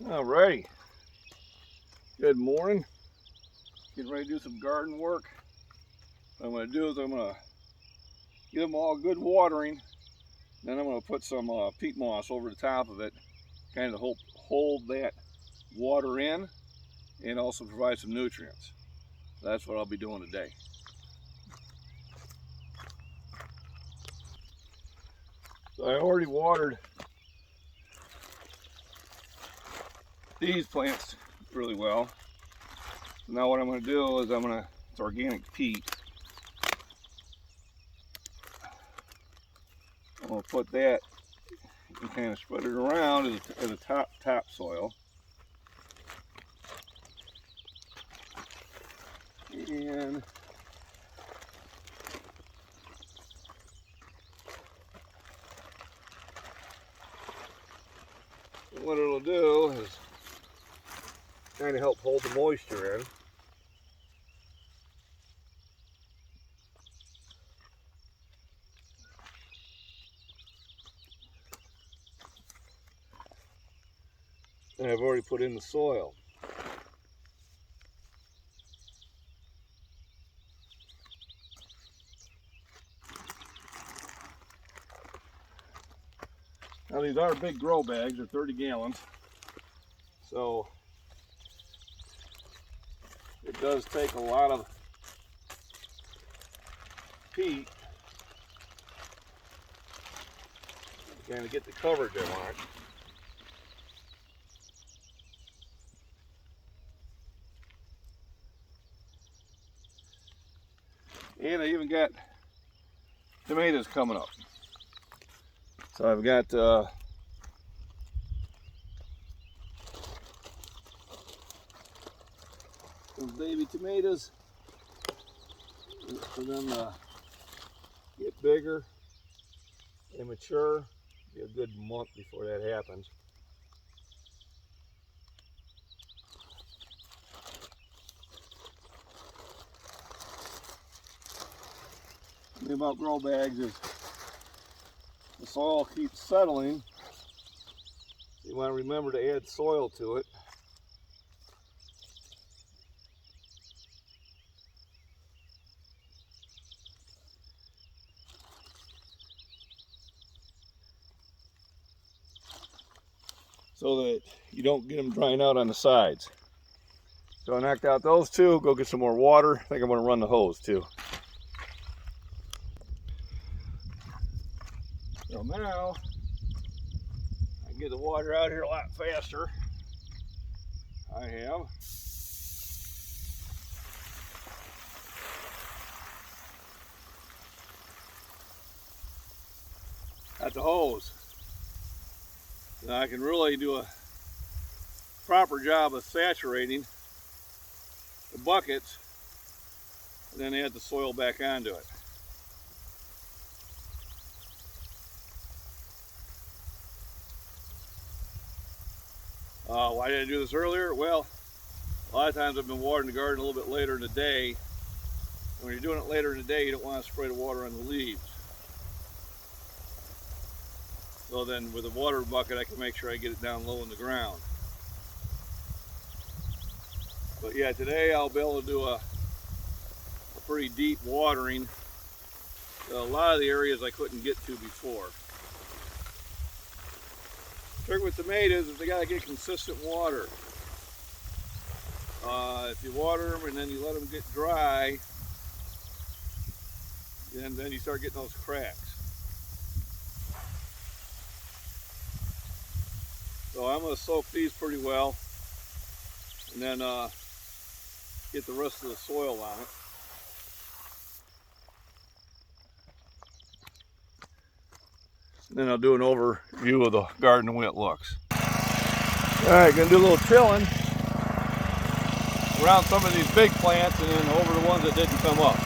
Alrighty, good morning. Getting ready to do some garden work. What I'm going to do is I'm going to give them all good watering. Then I'm going to put some peat moss over the top of it, kind of hold that water in and also provide some nutrients. So that's what I'll be doing today. So I already watered these plants really well. So now what I'm going to do is it's organic peat. I'm going to put that and kind of spread it around as a topsoil. And what it'll do is kind of help hold the moisture in. And I've already put in the soil. Now these are big grow bags, they're 30 gallons. So it does take a lot of peat to kind of get the coverage I want. And I even got tomatoes coming up. So I've got those baby tomatoes for them to get bigger and mature. Be a good month before that happens. The thing about grow bags is the soil keeps settling. You want to remember to add soil to it. So that you don't get them drying out on the sides. So I knocked out those two, go get some more water. I think I'm going to run the hose too. So now I can get the water out here a lot faster. I have. Got the hose. Now I can really do a proper job of saturating the buckets and then add the soil back onto it. Why did I do this earlier? Well, a lot of times I've been watering the garden a little bit later in the day. And when you're doing it later in the day, you don't want to spray the water on the leaves. So then with a water bucket, I can make sure I get it down low in the ground. But yeah, today I'll be able to do a pretty deep watering. A lot of the areas I couldn't get to before. Trick with tomatoes is they gotta get consistent water. If you water them and then you let them get dry, and then you start getting those cracks. So I'm going to soak these pretty well and then get the rest of the soil on it. And then I'll do an overview of the garden the way it looks. Alright, going to do a little tilling around some of these big plants and then over the ones that didn't come up.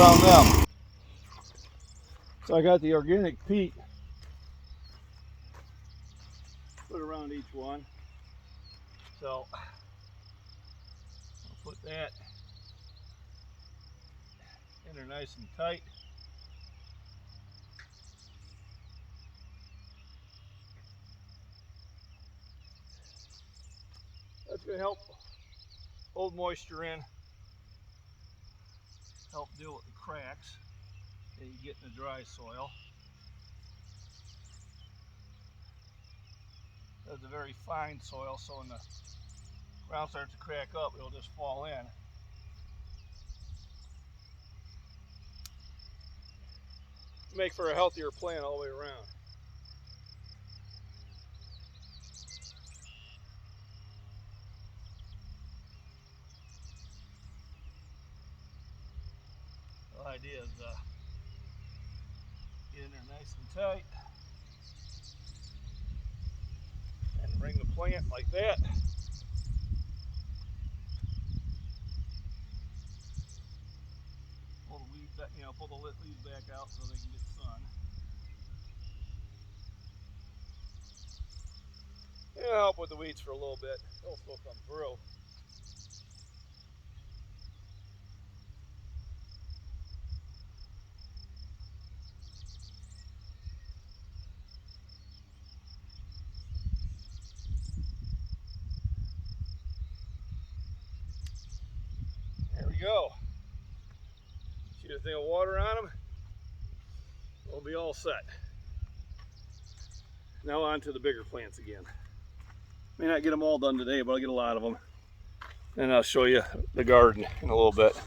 around them. So I got the organic peat. Put around each one. So I'll put that in there nice and tight. That's going to help hold moisture in, help deal with the cracks that you get in the dry soil. That's a very fine soil, so when the ground starts to crack up, it'll just fall in. Make for a healthier plant all the way around. The idea is get in there nice and tight and bring the plant like that. Pull the weeds back, pull the leaves back out so they can get sun. It'll help with the weeds for a little bit. They'll still come through. There we go. Shoot a thing of water on them. We'll be all set. Now on to the bigger plants again. May not get them all done today, but I'll get a lot of them. And I'll show you the garden in a little bit.